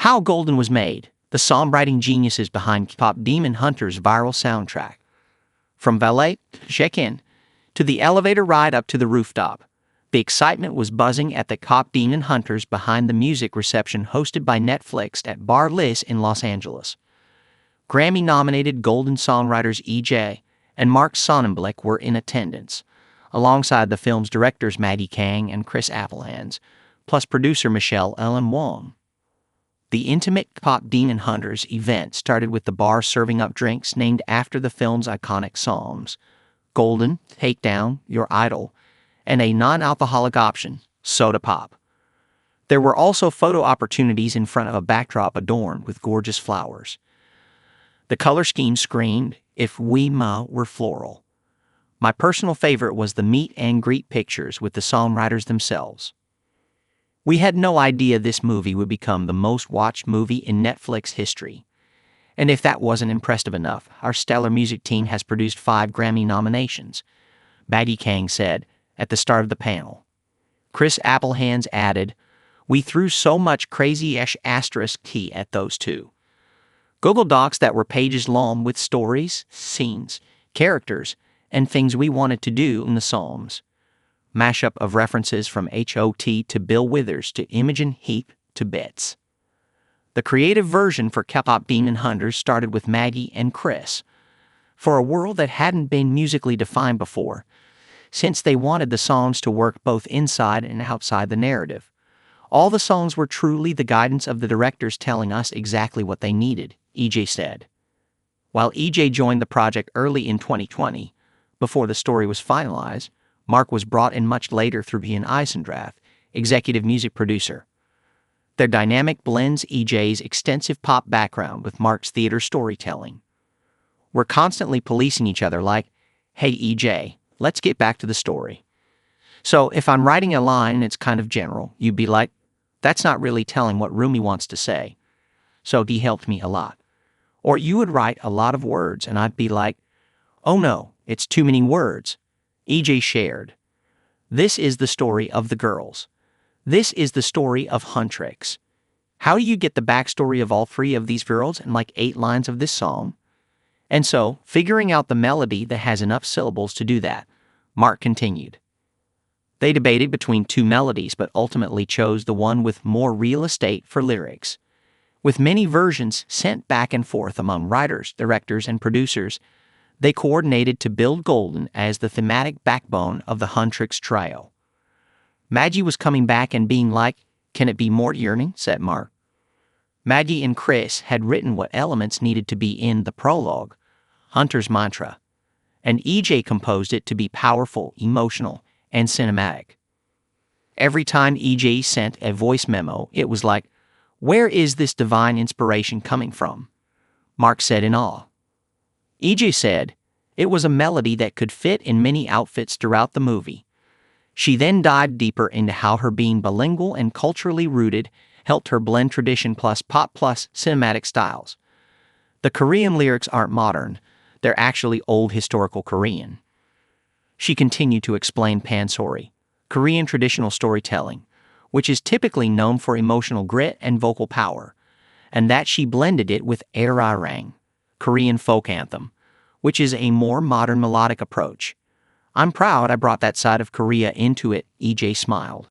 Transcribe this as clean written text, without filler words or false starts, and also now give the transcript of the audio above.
How Golden was made, the songwriting geniuses behind Kpop Demon Hunter's viral soundtrack. From Valet, check-in, to the elevator ride up to the rooftop, the excitement was buzzing at the Kpop Demon Hunters behind the music reception hosted by Netflix at Valet in Los Angeles. Grammy-nominated Golden Songwriters Ejae and Sonnenblick were in attendance, alongside the film's directors Maggie, Kang, and Appelhans, plus producer Michelle Ellen Wong. The intimate Kpop Demon Hunters event started with the bar serving up drinks named after the film's iconic songs, Golden, Take Down, Your Idol, and a non-alcoholic option, soda pop. There were also photo opportunities in front of a backdrop adorned with gorgeous flowers. The color scheme screamed, "If we were floral." My personal favorite was the meet and greet pictures with the songwriters themselves. We had no idea this movie would become the most watched movie in Netflix history. And if that wasn't impressive enough, our stellar music team has produced 5 Grammy nominations, Maggie Kang said at the start of the panel. Appelhans added, "We threw so much crazy-ish asterisk key at those two. Google Docs that were pages long with stories, scenes, characters, and things we wanted to do in the songs. Mashup of references from HOT to Bill Withers to Imogen Heap to Bits." The creative version for Kpop Demon Hunters started with Maggie and Chris, for a world that hadn't been musically defined before, since they wanted the songs to work both inside and outside the narrative. All the songs were truly the guidance of the directors telling us exactly what they needed, Ejae said. While Ejae joined the project early in 2020, before the story was finalized, Mark was brought in much later through being Eisendrath, executive music producer. Their dynamic blends Ejae's extensive pop background with Mark's theater storytelling. We're constantly policing each other like, "Hey Ejae, let's get back to the story." So if I'm writing a line and it's kind of general, you'd be like, "That's not really telling what Rumi wants to say." So he helped me a lot. Or you would write a lot of words and I'd be like, "Oh no, it's too many words." Ejae shared, "This is the story of the girls. This is the story of Huntrix. How do you get the backstory of all 3 of these girls in like 8 lines of this song?" And so, figuring out the melody that has enough syllables to do that, Mark continued. They debated between 2 melodies but ultimately chose the one with more real estate for lyrics. With many versions sent back and forth among writers, directors, and producers, they coordinated to build Golden as the thematic backbone of the Huntrix trio. Maggie was coming back and being like, "Can it be more yearning?" said Mark. Maggie and Chris had written what elements needed to be in the prologue, Hunter's mantra, and Ejae composed it to be powerful, emotional, and cinematic. Every time Ejae sent a voice memo, it was like, "Where is this divine inspiration coming from?" Mark said in awe. Ejae said, "It was a melody that could fit in many outfits throughout the movie." She then dived deeper into how her being bilingual and culturally rooted helped her blend tradition plus pop plus cinematic styles. The Korean lyrics aren't modern, they're actually old historical Korean. She continued to explain pansori, Korean traditional storytelling, which is typically known for emotional grit and vocal power, and that she blended it with Aerarang, Korean folk anthem, which is a more modern melodic approach. "I'm proud I brought that side of Korea into it," Ejae smiled.